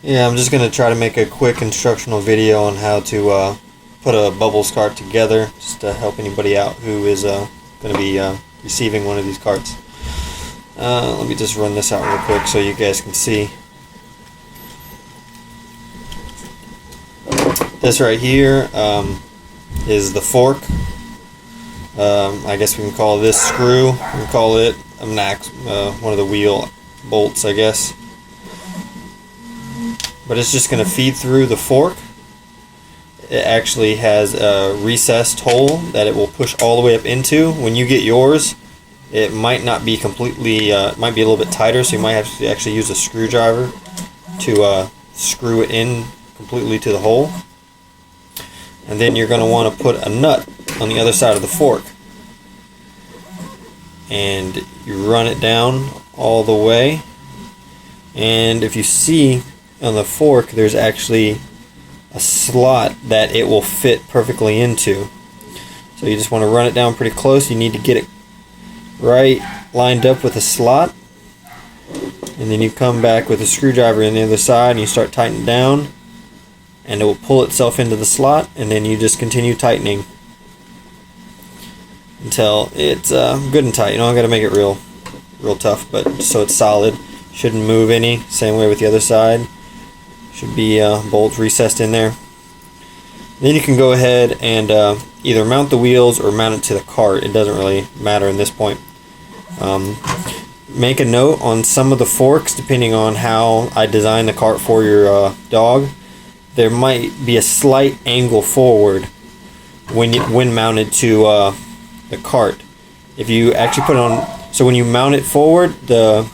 Yeah, I'm just going to try to make a quick instructional video on how to put a bubbles cart together, just to help anybody out who is going to be receiving one of these carts. Let me just run this out real quick so you guys can see. This right here is the fork. I guess we can call this screw. We can call it one of the wheel bolts, I guess. But it's just going to feed through the fork. It actually has a recessed hole that it will push all the way up into. When you get yours, it might not be completely, it might be a little bit tighter, so you might have to actually use a screwdriver to screw it in completely to the hole. And then you're going to want to put a nut on the other side of the fork. And you run it down all the way. And if you see on the fork, there's actually a slot that it will fit perfectly into. So you just want to run it down pretty close. You need to get it right lined up with the slot. And then you come back with a screwdriver on the other side and you start tightening down. And it will pull itself into the slot, and then you just continue tightening until it's good and tight. You don't got to make it real tough, but so it's solid. Shouldn't move any. Same way with the other side. Should be bolts recessed in there. Then you can go ahead and either mount the wheels or mount it to the cart. It doesn't really matter in this point. Make a note on some of the forks, depending on how I design the cart for your dog. There might be a slight angle forward when mounted to the cart. If you actually put it on, so when you mount it forward, the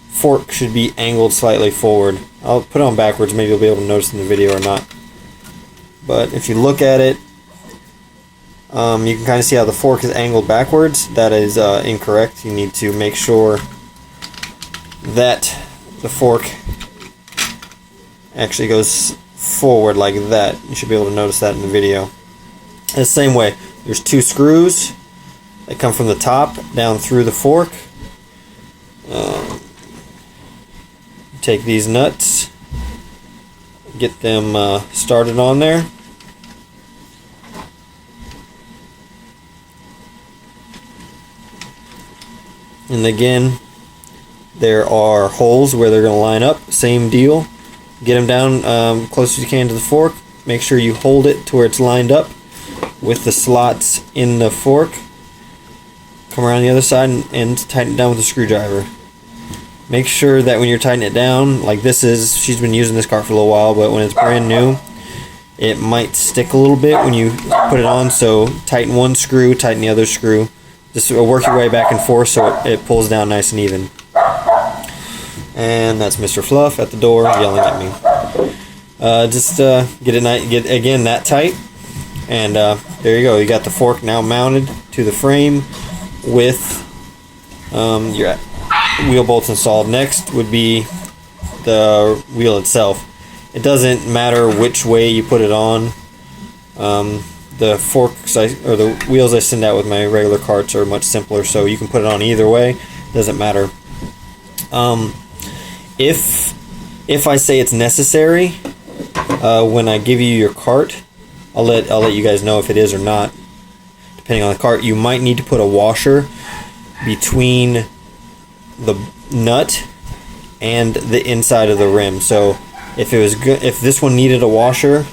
fork should be angled slightly forward. I'll put it on backwards, maybe you'll be able to notice in the video or not. But if you look at it, you can kind of see how the fork is angled backwards. That is incorrect. You need to make sure that the fork actually goes forward like that. You should be able to notice that in the video. The same way, there's two screws that come from the top down through the fork. Take these nuts, get them started on there. And again, there are holes where they're going to line up. Same deal. Get them down close as you can to the fork. Make sure you hold it to where it's lined up with the slots in the fork. Come around the other side and tighten it down with a screwdriver. Make sure that when you're tightening it down, like this is, she's been using this cart for a little while, but when it's brand new, it might stick a little bit when you put it on. So tighten one screw, tighten the other screw. Just work your way back and forth so it pulls down nice and even. And that's Mr. Fluff at the door yelling at me. Get again that tight, and there you go. You got the fork now mounted to the frame with your wheel bolts installed. Next would be the wheel itself. It doesn't matter which way you put it on. The forks or the wheels I send out with my regular carts are much simpler, so you can put it on either way. Doesn't matter. If I say it's necessary, when I give you your cart, I'll let you guys know if it is or not. Depending on the cart, you might need to put a washer between the nut and the inside of the rim. So if this one needed a washer,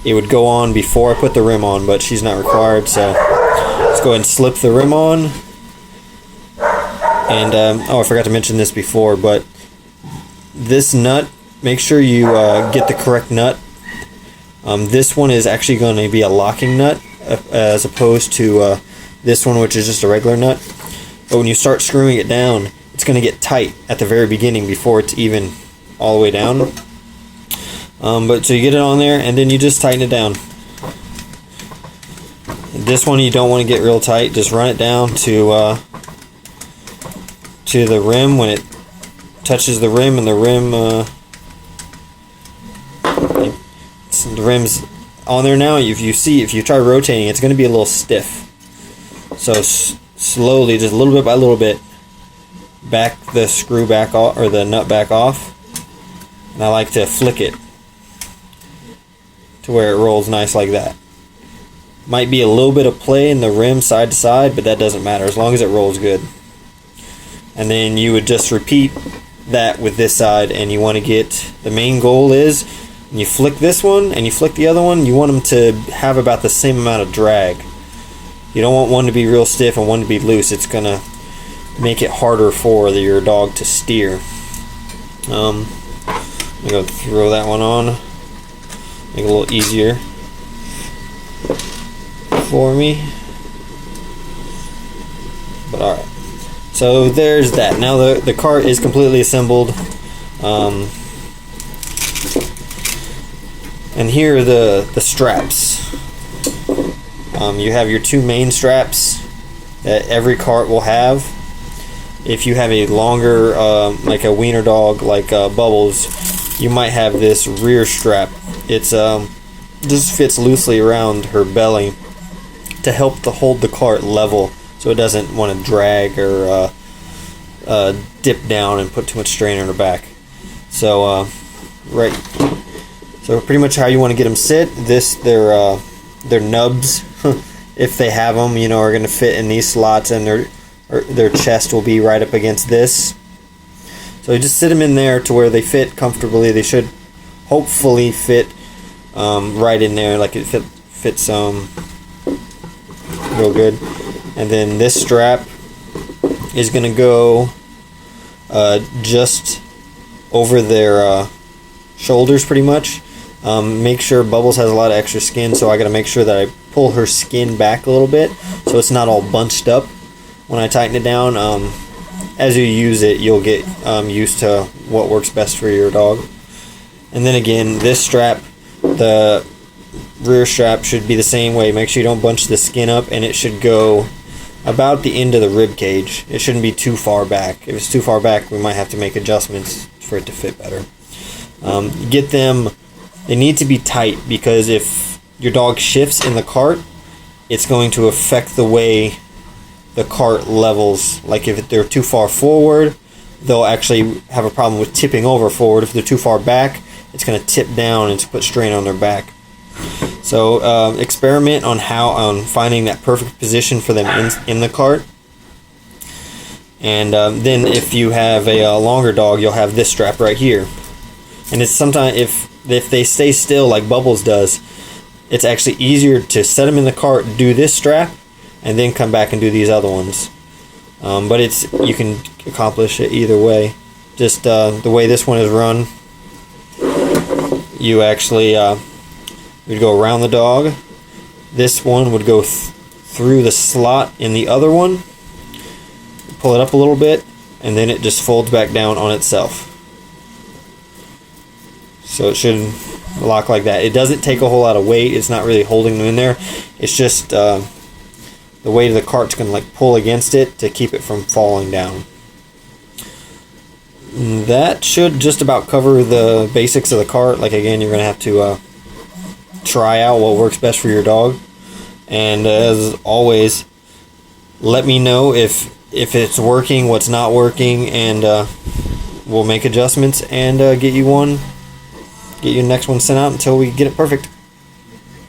it would go on before I put the rim on, but she's not required. So let's go ahead and slip the rim on. And I forgot to mention this before, but this nut, make sure you get the correct nut. This one is actually going to be a locking nut as opposed to this one, which is just a regular nut. But when you start screwing it down, it's going to get tight at the very beginning before it's even all the way down. But so you get it on there and then you just tighten it down. This one you don't want to get real tight. Just run it down to the rim. When it touches the rim and the rim's on there now, if you try rotating, it's going to be a little stiff. So slowly, just a little bit by little bit, back the screw back off, or the nut back off, and I like to flick it to where it rolls nice like that. Might be a little bit of play in the rim side to side, but that doesn't matter as long as it rolls good. And then you would just repeat that with this side, and you want to get, the main goal is when you flick this one and you flick the other one, you want them to have about the same amount of drag. You don't want one to be real stiff and one to be loose. It's gonna make it harder for your dog to steer. I'm gonna throw that one on, make it a little easier for me. But alright, so there's that. Now the cart is completely assembled, and here are the straps. You have your two main straps that every cart will have. If you have a longer, like a wiener dog, like Bubbles, you might have this rear strap. It's just fits loosely around her belly to help to hold the cart level, so it doesn't want to drag or dip down and put too much strain on her back. So so pretty much how you want to get them sit. Their nubs, if they have them, are going to fit in these slots, and their chest will be right up against this. So you just sit them in there to where they fit comfortably. They should hopefully fit right in there, like it fits real good. And then this strap is going to go just over their shoulders pretty much. Make sure Bubbles has a lot of extra skin, so I got to make sure that I pull her skin back a little bit so it's not all bunched up when I tighten it down. As you use it, you'll get used to what works best for your dog. And then again, this strap, the rear strap, should be the same way. Make sure you don't bunch the skin up, and it should go about the end of the rib cage. It shouldn't be too far back. If it's too far back, we might have to make adjustments for it to fit better. Get them, they need to be tight, because if your dog shifts in the cart, it's going to affect the way the cart levels. Like if they're too far forward, they'll actually have a problem with tipping over forward. If they're too far back, it's going to tip down and to put strain on their back. So experiment on finding that perfect position for them in the cart. And then if you have a longer dog, you'll have this strap right here. And it's sometimes, if they stay still like Bubbles does, it's actually easier to set them in the cart, do this strap, and then come back and do these other ones. But you can accomplish it either way. Just the way this one is run, you actually would go around the dog. This one would go through the slot in the other one, pull it up a little bit, and then it just folds back down on itself. So it should lock like that. It doesn't take a whole lot of weight. It's not really holding them in there. It's just the weight of the cart's going to like pull against it to keep it from falling down. That should just about cover the basics of the cart. Like again, you're going to have to try out what works best for your dog. And as always, let me know if it's working, what's not working, and we'll make adjustments and get you your next one sent out until we get it perfect.